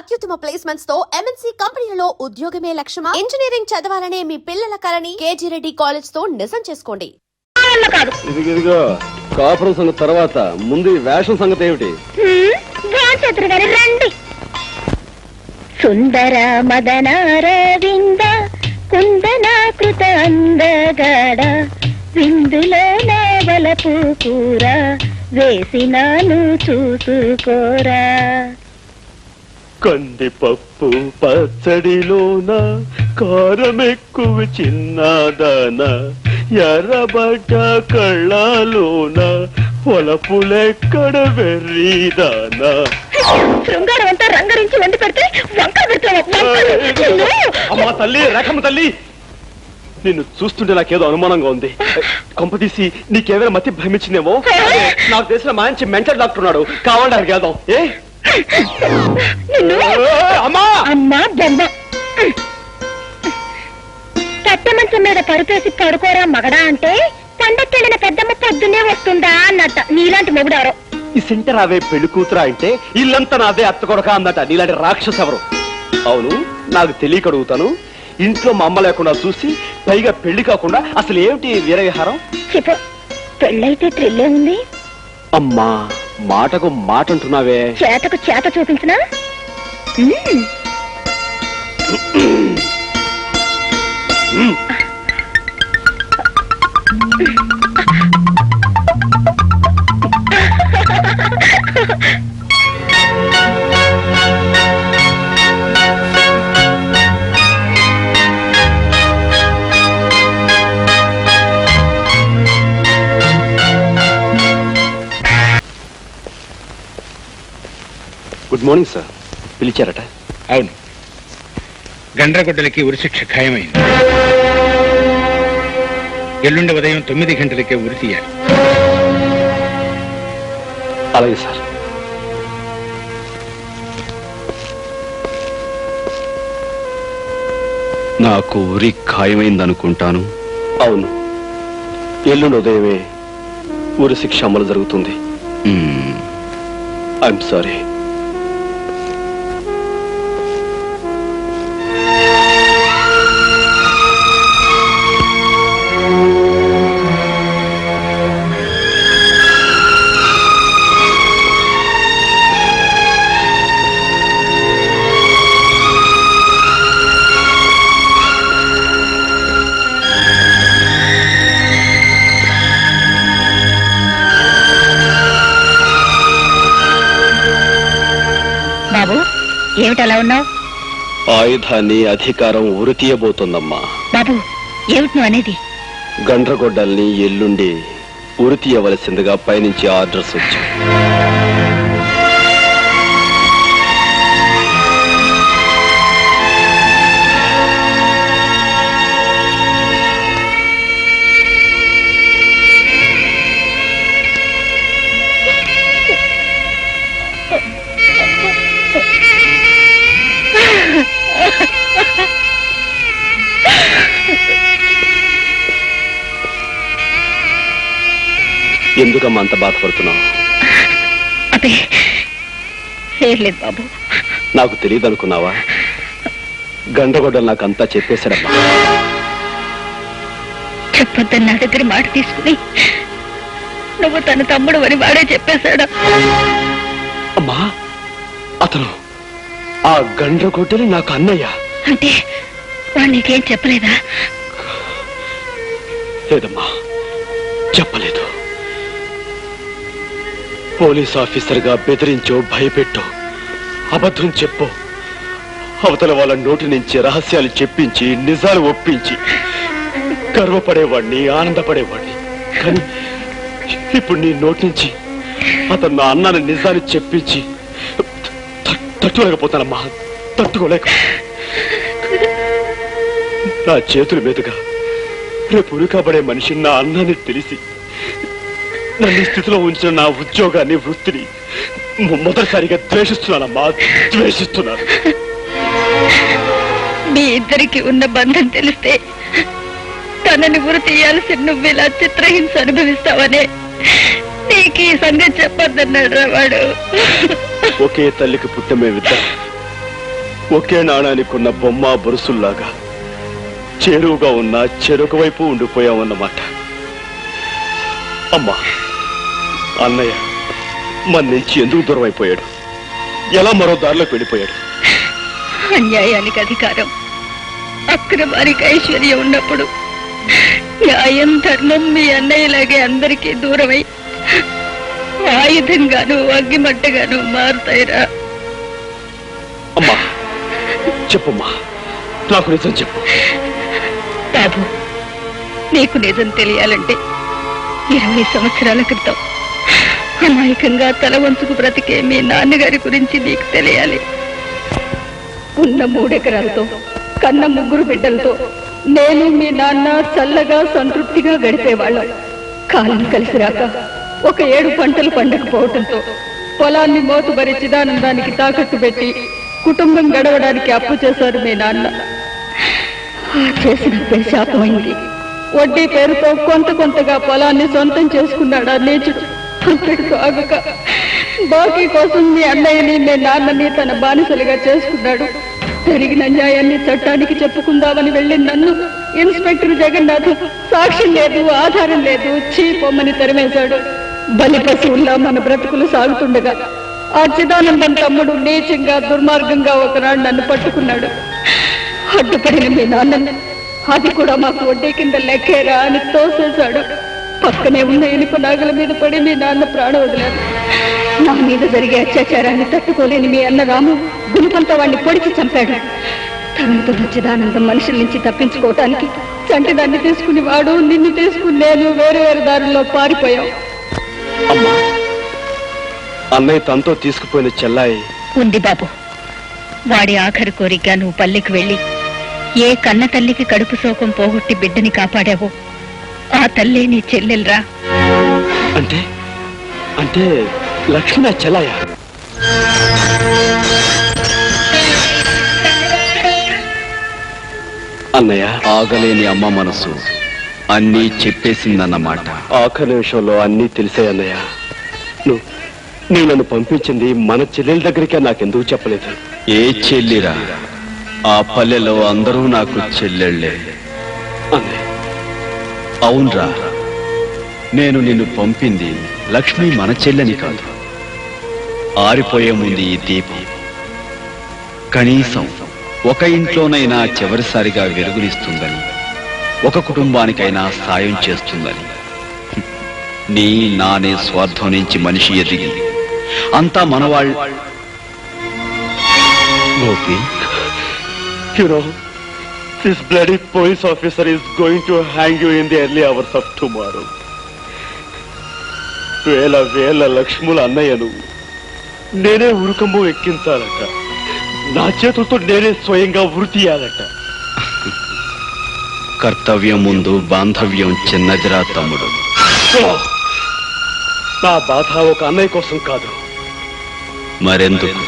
అత్యుత్తమ ప్లేస్మెంట్స్ తో ఎంఎన్సీ కంపెనీలలో ఉద్యోగమే లక్ష్యమా? ఇంజనీరింగ్ చదవాలనే మీ పిల్లల కలని కేజీ రెడ్డి కాలేజ్ తో నిజం చేసుకోండి. ఇదిగో కాపురం సంగతి తర్వాత ముందు ఈ వేషం సంగతి ఏమిటి? రండి. సుందర మదనారవింద కుందనాకృత అందగాడ విందులో నవలపు కూర వేసినాను చూసుకోరా. కందిపప్పు పచ్చడిలోన కారం ఎక్కువ చిన్నదాన ఎర్రబడ్డ కళ్ళలోన పొలపులెక్కడ వెర్రీదానా. శృంగారం అంతా రంగరించి వండి పెడితే వంకలు పెడతావా? అమ్మా తల్లి, రేఖమ్మ తల్లి, నిన్ను చూస్తుంటే నాకేదో అనుమానంగా ఉంది. కొంపతీసి నీకేదైనా మతి భ్రమించిందేమో. నాకు తెలిసిన మంచి మెంటల్ డాక్టర్ ఉన్నాడు, కావాలని వెళ్దాం. మంచం మీద పరుపేసి పడుకోరా మగడా అంటే పండక్కెళ్ళిన పెద్దమ్మ పొద్దున్నే వస్తుందా అన్నట్ట. నీలాంటి మొగుడారో ఈ సెంటర్ అవే పెళ్లి కూతురా అంటే ఇల్లంతా నాదే అత్త కొడక అన్నట. నీలాంటి రాక్షసు ఎవరు? అవును, నాకు తెలియక అడుగుతాను. ఇంట్లో మా అమ్మ లేకుండా చూసి పైగా పెళ్లి కాకుండా అసలు ఏమిటి వీరవిహారం? చెప్పు. పెళ్ళైతే థ్రిల్లే ఉంది. అమ్మా, మాటకు మాట అంటున్నావే. చేతకు చేత చూపించినా? Good morning sir. పిలిచారట? అవును, గండ్రగొడ్డలకి ఉరిశిక్ష ఖాయమైంది. ఎల్లుండి ఉదయం 9 గంటలకే ఉరి తీయాలి. అలాగే సార్. నాకు ఉరి ఖాయమైందనుకుంటాను. అవును, ఎల్లుండి ఉదయమే ఉరి శిక్ష అమలు జరుగుతుంది. I'm sorry. బాబు, ఏమిటి అలా ఉన్నావు? ఆయుధాన్ని అధికారం ఉరి తీయబోతోందమ్మా. బాబు, ఏమిటి నువ్వు అనేది? గండ్రగొడ్డల్ని ఎల్లుండి ఉరి తీయవలసిందిగా పైనుంచి ఆర్డర్స్ వచ్చాయి. ఎందుకమ్మా అంత బాధపడుతున్నావు? అదే లేదు బాబు. నాకు తెలియదు అనుకున్నావా? గండ్రగొడ్డలు నాకంతా చెప్పేశాడమ్మా. చెప్పొద్దని నా దగ్గర మాట తీసుకుని నువ్వు తన తమ్ముడు అని వాడే చెప్పేశాడా? అమ్మా, అతను ఆ గండ్రగొడ్డలి నాకు అన్నయ్య. అంటే వాడు నీకేం చెప్పలేదా? లేదమ్మా, చెప్పలేదు. పోలీస్ ఆఫీసర్ గా బెదిరించో, భయపెట్టో, అబద్ధం చెప్పో, అవతల వాళ్ళ నోటి నుంచి రహస్యాలు చెప్పించి నిజాలు ఒప్పించి గర్వపడేవాడిని, ఆనందపడేవాడిని. కానీ ఇప్పుడు నీ నోటి నుంచి అతను నా అన్నాన్ని నిజాన్ని చెప్పించి తట్టుకోలేకపోతానమ్మా, తట్టుకోలేక. నా చేతుల మీదుగా రేపు ఉరికబడే మనిషి నా అన్నాన్ని తెలిసి నన్ను స్థితిలో ఉంచిన నా ఉద్యోగాన్ని, వృత్తిని మొదటిసారిగా ద్వేషిస్తున్నానమ్మా, ద్వేషిస్తున్నాను. మీ ఇద్దరికి ఉన్న బంధం తెలిస్తే తనని ఉరి తీయాల్సి నువ్వు ఇలా చిత్రహింస అనుభవిస్తావనే నీకు ఈ సంగతి చెప్పొద్దన్నాడు రా వాడు. ఒకే తల్లికి పుట్టమేవిద్దాం ఒకే నాణానికున్న బొమ్మ బొరుసుల్లాగా చేరువుగా ఉన్న చెరొక వైపు ఉండిపోయామన్నమాట. అమ్మా, అన్నయ్య మన నుంచి ఎందుకు దూరం అయిపోయాడు? ఎలా మరో దారిలోకి వెళ్ళిపోయాడు? అన్యాయానికి అధికారం, అక్రమానికి ఐశ్వర్యం ఉన్నప్పుడు న్యాయం ధర్మం మీ అన్నయ్యలాగే అందరికీ దూరమై ఆయుధంగాను అగ్గిమట్టగాను మారుతాయిరా. అమ్మా చెప్పమ్మా, నాకు నిజం చెప్పు. బాబు, నీకు నిజం తెలియాలంటే 20 సంవత్సరాల క్రితం అమాయకంగా తల వంచుకు బ్రతికే మీ నాన్నగారి గురించి నీకు తెలియాలి. ఉన్న 3 ఎకరాలతో కన్న 3 బిడ్డలతో నేను మీ నాన్న చల్లగా సంతృప్తిగా గడిపేవాళ్ళం. కాలం కలిసి రాక ఒక 7 పంటలు పండకపోవటంతో పొలాన్ని మోతుబరి చిదానందానికి తాకట్టు పెట్టి కుటుంబం గడవడానికి అప్పు చేశారు మీ నాన్న. చేసిన శాపమైంది. వడ్డీ పేరుతో కొంతగా పొలాన్ని సొంతం చేసుకున్నాడు ఆ నీచుడు. అంతటితో ఆగక బాకీ కోసం మీ అన్నయ్యని మీ నాన్నని తన బానిసలుగా చేసుకున్నాడు. జరిగిన న్యాయాన్ని చట్టానికి చెప్పుకుందామని వెళ్ళి నన్ను ఇన్స్పెక్టర్ జగన్నాథ్ సాక్ష్యం లేదు, ఆధారం లేదు, పొమ్మని తరిమేశాడు. బలి పశువుల్లా మన బ్రతుకులు సాగుతుండగా ఆ చిదానందం తమ్ముడు నీచంగా దుర్మార్గంగా ఒకనాడు నన్ను పట్టుకున్నాడు. అడ్డుపడిన మీ నాన్న అది కూడా మాకు వడ్డీ కింద లెక్కేరా అని తోసేశాడు. పక్కనే ఉన్న ఇనుప నాగల మీద పడి మీ నాన్న ప్రాణం వదిలారు. నా మీద జరిగే అత్యాచారాన్ని తట్టుకోలేని మీ అన్న రాము గుంపంతో వాడిని పొడిచి చంపాడు. తనంతో చిదానందం మనుషుల నుంచి తప్పించుకోవటానికి చంటిదాన్ని తీసుకుని వాడు, నిన్ను తీసుకుని నేను వేరు దారుల్లో పారిపోయాం. అమ్మా, అన్నయ్య తనతో తీసుకుపోయిన చెల్లాయి ఉంది బాబు. వాడి ఆఖరి కోరిక నువ్వు పల్లెకి వెళ్ళి ఏ కన్న తల్లికి కడుపు శోకం పోగొట్టి బిడ్డని కాపాడావో ఆ తల్లే నీ చెల్లెలరా. అంటే అంటే లక్ష్మి నా చెల్లాయ? అన్నయ్య, ఆగలేని అమ్మ మనసు అన్నీ చెప్పేసిందన్నమాట. ఆఖరి నిమిషంలో అన్నీ తెలిసాయి అన్నయ్య. నువ్వు నన్ను పంపించింది మన చెల్లెల దగ్గరికే నాకెందుకు చెప్పలేదు? ఏ చెల్లిరా? ఆ పల్లెలో అందరూ నాకు చెల్లెళ్లే. అన్నయ్య, అవునరా, నేను నిన్ను పంపింది లక్ష్మి మన చెల్లని కాదు. ఆరిపోయే ముందు ఈ దీపం కనీసం ఒక ఇంట్లోనైనా చివరిసారిగా వెలుగునిస్తుందని, ఒక కుటుంబానికైనా సాయం చేస్తుందని. నీ నానే స్వార్థం నుంచి మనిషి ఎదిగి అంతా మనవాళ్ళు. Gopi, you know, this bloody police officer is going to hang you in the early hours of tomorrow. వేల లక్ష్ముల అన్నయ్యను నేనే ఉరుకము ఎక్కించాలట. నా చేతులతో నేనే స్వయంగా వృత్తి తీయాలట. కర్తవ్యం ముందు బాంధవ్యం చిన్నదిరా తమ్ముడు. నా బాధ ఒక అన్నయ్య కోసం కాదు. మరెందుకు?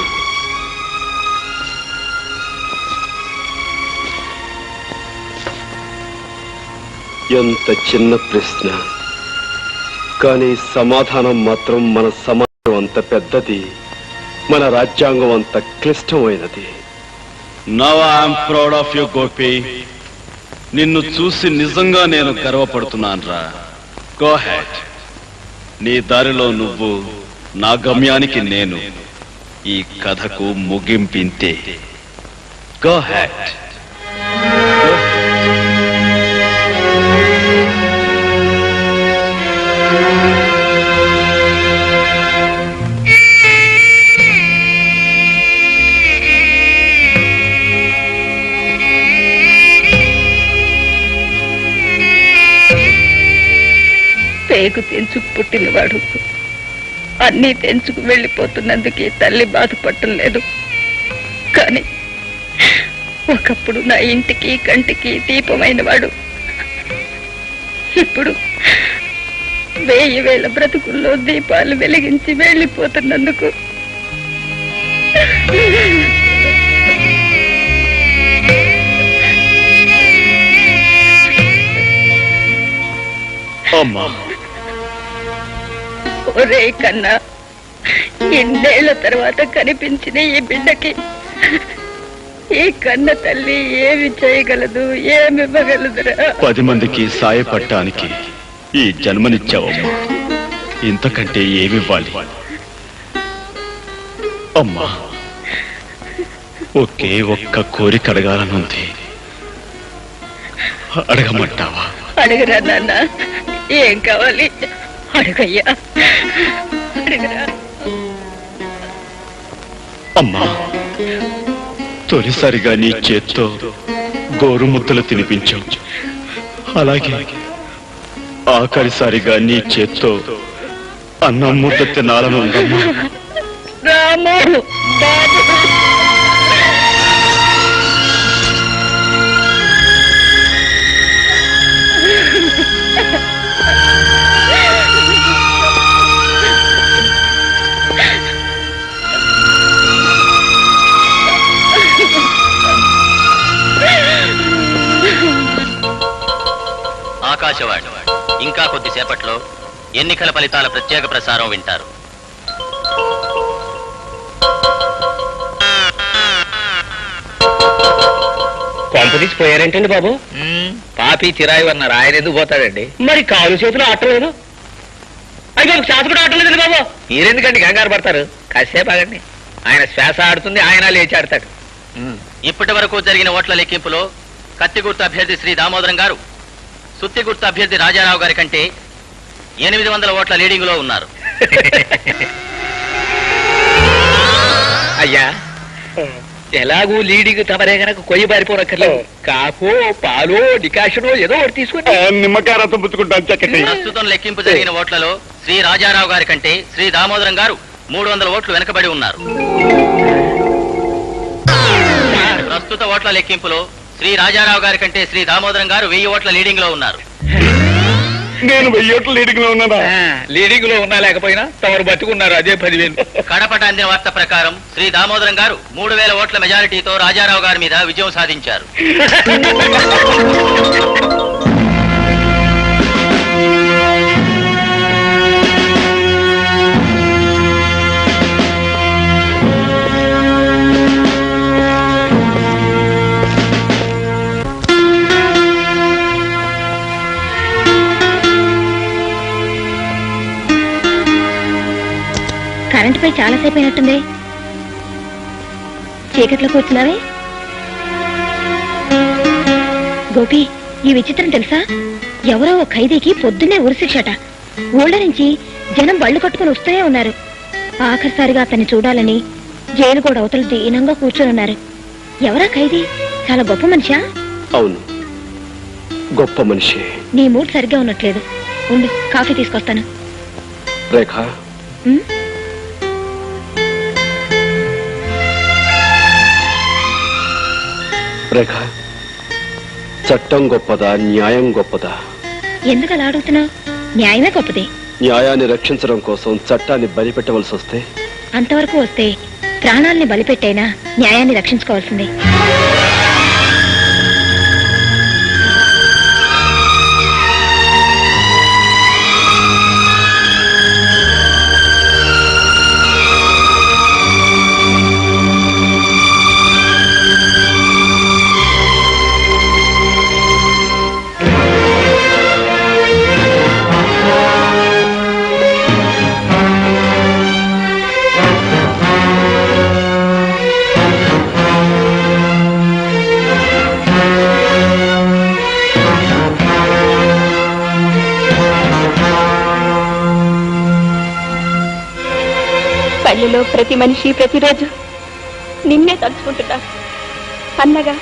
ఎంత చిన్న ప్రశ్న, కానీ సమాధానం మాత్రం మన సమాజం అంత పెద్దది, మన రాజ్యాంగం అంత క్లిష్టమైనది. Now I'm proud of you Gopi. నిన్ను చూసి నిజంగా నేను గర్వపడుతున్నాను రా. Go head. నీ దారిలో నువ్వు, నా గమ్యానికి నేను. ఈ కథకు ముగింపింతే. Go head. పేగు తెంచుకు పుట్టినవాడు అన్నీ తెంచుకు వెళ్ళిపోతున్నందుకే తల్లి బాధపడటం లేదు. కానీ ఒకప్పుడు నా ఇంటికి కంటికి దీపమైన వాడు ఇప్పుడు 1000 బ్రతుకుల్లో దీపాలు వెలిగించి వెళ్ళిపోతున్నందుకు అమ్మా, ఒరే కన్నా, ఇన్నేళ్ల తర్వాత కనిపించిన ఈ బిడ్డకి ఈ కన్న తల్లి ఏమి చేయగలదు, ఏమి ఇవ్వగలదురా? 10 మందికి సాయపడటానికి ఈ జన్మనిచ్చావమ్మా. ఇంతకంటే ఏమివ్వాలి? అమ్మా, ఒకే ఒక్క కోరిక అడగాలనుంది. అడగమంటావా? అడుగురా నాన్న, ఏం కావాలి అడుగయ్యా, అడుగురా. అమ్మా, తొలిసారిగా నీ చేత్తో గోరుముద్దలు తినిపించావు. అలాగే ఆఖరిసారిగా నీ చేత్తో అన్నం ముద్ద తినాలను ఉందమ్మా. రాము బాబు. ఆకాశవాణి ఇంకా కొద్దిసేపట్లో ఎన్నికల ఫలితాల ప్రత్యేక ప్రసారం వింటారు. కొంపదీసి పోయారేంటండి బాబు? పాపి చిరాయి అన్నారు, ఆయన ఎందుకు పోతాడండి? మరి కాలు చేతులు ఆటలేదు. అయ్యి బాబు, శ్వాస కూడా ఆటలేదండి బాబు. మీరెందుకండి కంగారు పడతారు? కాసేపు ఆగండి, ఆయన శ్వాస ఆడుతుంది, ఆయన లేచి ఆడతాడు. ఇప్పటి వరకు జరిగిన ఓట్ల లెక్కింపులో కత్తిగుర్తు అభ్యర్థి శ్రీ దామోదరం గారు సుత్తిగుర్తు అభ్యర్థి రాజారావు గారి కంటే 800 ఓట్ల లీడింగ్ లో ఉన్నారు. అయ్యా, ఎలాగూ లీడింగ్ తమరే గనక కొయ్యి బారిపోనక్కర్లేదు. కాకో పాలో డికాషనో ఏదో ఒకటి తీసుకుని నిమ్మకాయ రసం పుచ్చుకుంటాను చక్కటి. ప్రస్తుతం లెక్కింపు జరిగిన ఓట్లలో శ్రీ రాజారావు గారి కంటే శ్రీ దామోదరం గారు 300 ఓట్లు వెనుకబడి ఉన్నారు. ప్రస్తుత ఓట్ల లెక్కింపులో శ్రీ రాజారావు గారి కంటే శ్రీ దామోదరం గారు 1000 ఓట్ల లీడింగ్ లో ఉన్నారు. నేను 1000 ఓట్ల లీడింగ్ లో ఉన్నానా? లీడింగ్ లో ఉన్నా లేకపోయినా తమరు బతుకున్నారు, అదే 10,000. కడపట అందిన వార్త ప్రకారం శ్రీ దామోదరం గారు 3000 ఓట్ల మెజారిటీతో రాజారావు గారి మీద విజయం సాధించారు. కరెంట్ పై చాలాసేపు అయినట్టుంది. చీకట్లో కూర్చున్నావే. గోపి, ఈ విచిత్రం తెలుసా? ఎవరో ఒక ఖైదీకి పొద్దున్నే ఉరిశిక్షట. ఊళ్ళ నుంచి జనం బళ్ళు కట్టుకుని వస్తూనే ఉన్నారు. ఆఖరిసారిగా అతన్ని చూడాలని జైలు కూడా అవతల దీనంగా కూర్చొని ఉన్నారు. ఎవరా ఖైదీ? చాలా గొప్ప మనిషా? అవును, గొప్ప మనిషి. నీ మూడ్ సరిగ్గా ఉన్నట్లేదు. ఉండు, కాఫీ తీసుకొస్తాను. రేఖ, ఉమ్? రేఖ, చట్టం గొప్పదా, న్యాయం గొప్పదా? ఎందుకు అలా అడుగుతున్నావు? న్యాయమే గొప్పది. న్యాయాన్ని రక్షించడం కోసం చట్టాన్ని బలిపెట్టవలసి వస్తే? అంతవరకు వస్తే ప్రాణాల్ని బలిపెట్టైనా న్యాయాన్ని రక్షించుకోవాల్సిందే. పల్లెలో ప్రతి మనిషి ప్రతిరోజు నిన్నే తలుచుకుంటున్నా. అన్నగా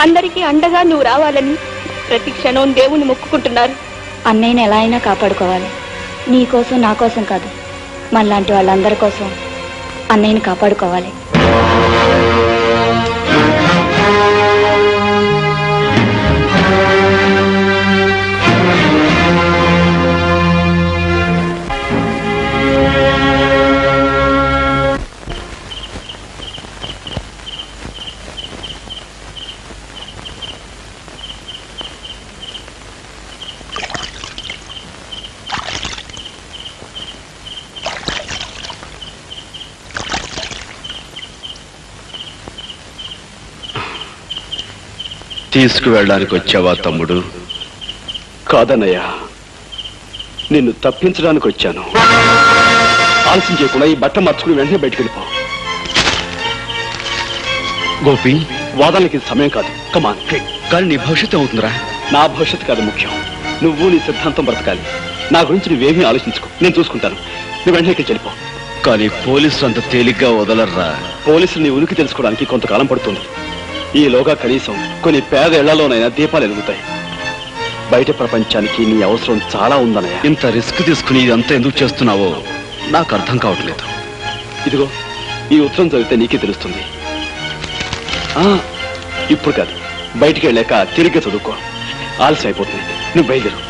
అందరికీ అండగా నువ్వు రావాలని ప్రతి క్షణం దేవుణ్ణి మొక్కుకుంటున్నారు. అన్నయ్యని ఎలా అయినా కాపాడుకోవాలి. నీ కోసం, నా కోసం కాదు, మనలాంటి వాళ్ళందరి కోసం అన్నయ్యని కాపాడుకోవాలి. తీసుకువెళ్ళడానికి వచ్చావా తమ్ముడు? కాదన్నయ్య, నిన్ను తప్పించడానికి వచ్చాను. ఆలస్యం చేయకుండా ఈ బట్ట మార్చుకుని వెంటనే బయటికి వెళ్ళిపో. గోపి, వాదనలకి ఇది సమయం కాదు. కమాన్. కానీ నీ భవిష్యత్తు అవుతుందిరా. నా భవిష్యత్తు కాదు ముఖ్యం. నువ్వు నీ సిద్ధాంతం బ్రతకాలి. నా గురించి నువ్వేమీ ఆలోచించుకో, నేను చూసుకుంటాను. నువ్వు వెంటనే ఇక్కడికి వెళ్ళిపో. కానీ పోలీసులు అంత తేలిగ్గా వదలర్రా. పోలీసులు నీ ఉనికి తెలుసుకోవడానికి కొంతకాలం పడుతుంది. ఈలోగా కనీసం కొన్ని పేద ఇళ్లలోనైనా దీపాలు వెలుగుతాయి. బయట ప్రపంచానికి నీ అవసరం చాలా ఉందన్నయ్య. ఇంత రిస్క్ తీసుకుని ఇదంతా ఎందుకు చేస్తున్నావో నాకు అర్థం కావట్లేదు. ఇదిగో ఈ ఉత్తరం చదివితే నీకే తెలుస్తుంది. ఇప్పుడు కాదు, బయటికి వెళ్ళాక తిరిగి చదువుకో. ఆలస్యం అయిపోతుంది. నువ్వు బయలుదేరు.